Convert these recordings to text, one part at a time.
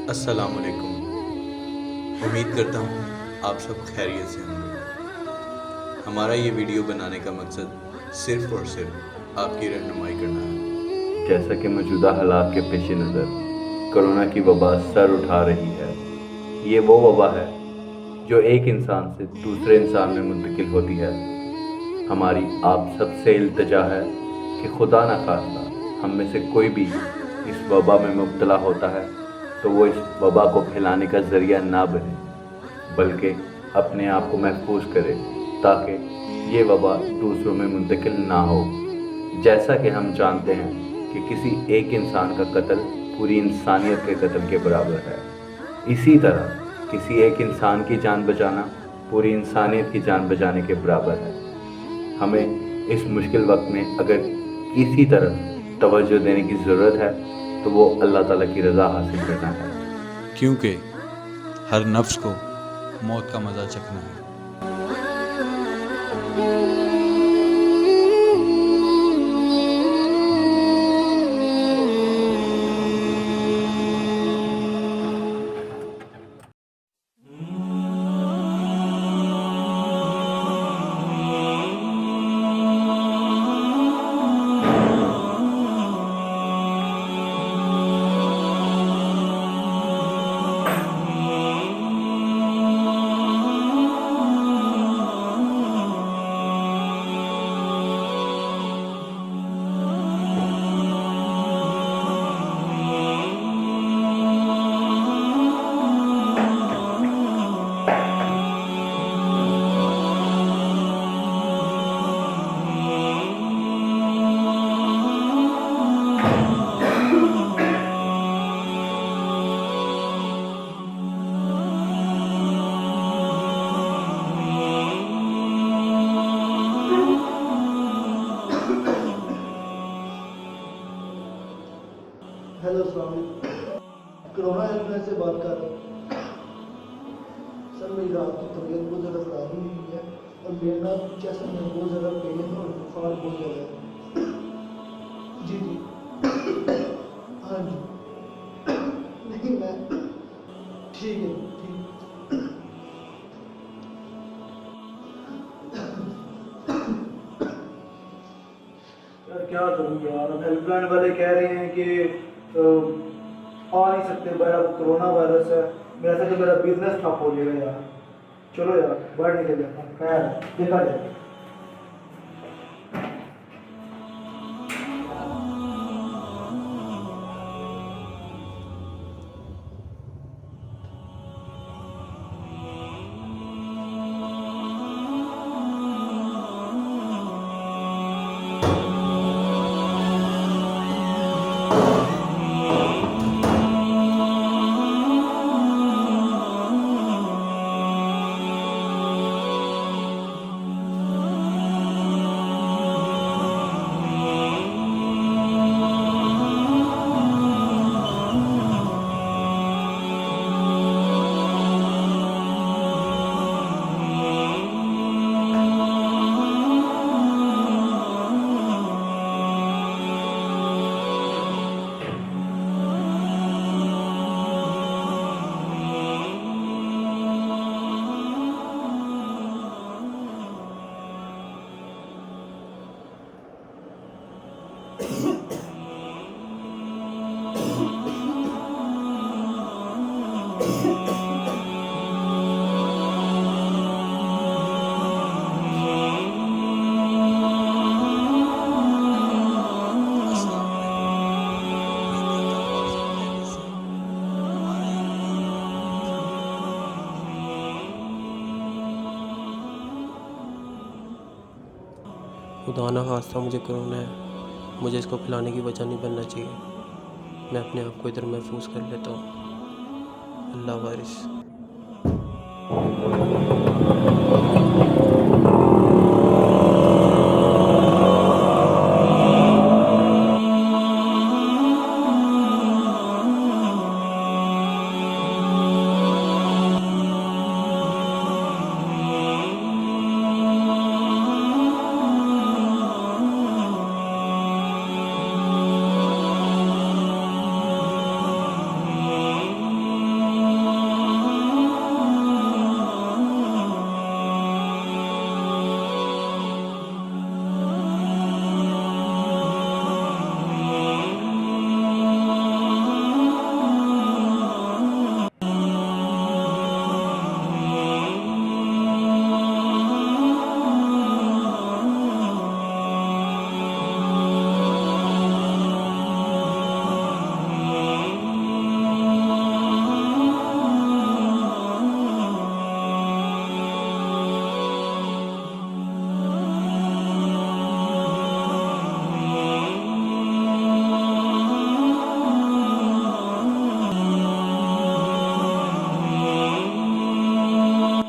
अस्सलाम वालेकुम। उम्मीद करता हूँ आप सब खैरियत से होंगे। हमारा ये वीडियो बनाने का मकसद सिर्फ़ और सिर्फ आपकी रहनुमाई करना है। जैसा कि मौजूदा हालात के पेश नज़र कोरोना की वबा सर उठा रही है। ये वो वबा है जो एक इंसान से दूसरे इंसान में मुंतकिल होती है। हमारी आप सबसे इल्तिजा है कि खुदा न खास्ता हम में से कोई भी इस वबा में मुब्तला होता है तो वो इस वबा को फैलाने का ज़रिया ना बने, बल्कि अपने आप को महफूज करे ताकि ये वबा दूसरों में मुंतकिल ना हो। जैसा कि हम जानते हैं कि किसी एक इंसान का कत्ल पूरी इंसानियत के कत्ल के बराबर है, इसी तरह किसी एक इंसान की जान बचाना पूरी इंसानियत की जान बचाने के बराबर है। हमें इस मुश्किल वक्त में अगर किसी तरफ तवज्जो देने की ज़रूरत है तो वो अल्लाह ताला की रज़ा हासिल करना है, क्योंकि हर नफ्स को मौत का मज़ा चखना है। हेलो स्वामी, कोरोना हेल्पलाइन से बात कर रहा हूँ। सर मेरी रात की तबीयत बहुत ज़्यादा ख़राब हुई है और मेरे ना चेस्ट में बहुत ज़्यादा पेन है और बुखार बहुत ज़्यादा है। जी जी, हाँ जी, नहीं मैं ठीक है ठीक। यार क्या करूँ यार, अब हेल्पलाइन वाले कह रहे हैं कि आ नहीं सकते भाई, अब कोरोना वायरस है। वैसे तो मेरा बिजनेस ठप हो जाएगा यार। चलो यार बाहर निकल जाता हूँ, खैर देखा जाए। खुदा ना खास्ता मुझे कोरोना है, मुझे इसको फैलाने की वजह नहीं बनना चाहिए। मैं अपने आप को इधर महफूज कर लेता हूँ। अल्लाह वारिस।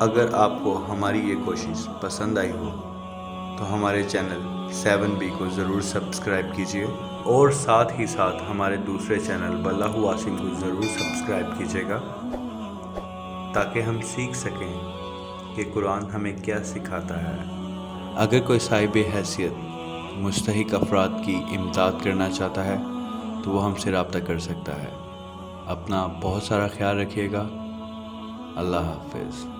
अगर आपको हमारी ये कोशिश पसंद आई हो तो हमारे चैनल 7B को ज़रूर सब्सक्राइब कीजिए और साथ ही साथ हमारे दूसरे चैनल बल्लाहु वासिम को ज़रूर सब्सक्राइब कीजिएगा ताकि हम सीख सकें कि कुरान हमें क्या सिखाता है। अगर कोई साहिब हैसियत मुस्तहिक अफराद की इमदाद करना चाहता है तो वो हमसे रब्ता कर सकता है। अपना बहुत सारा ख्याल रखिएगा। अल्लाह हाफ़िज़।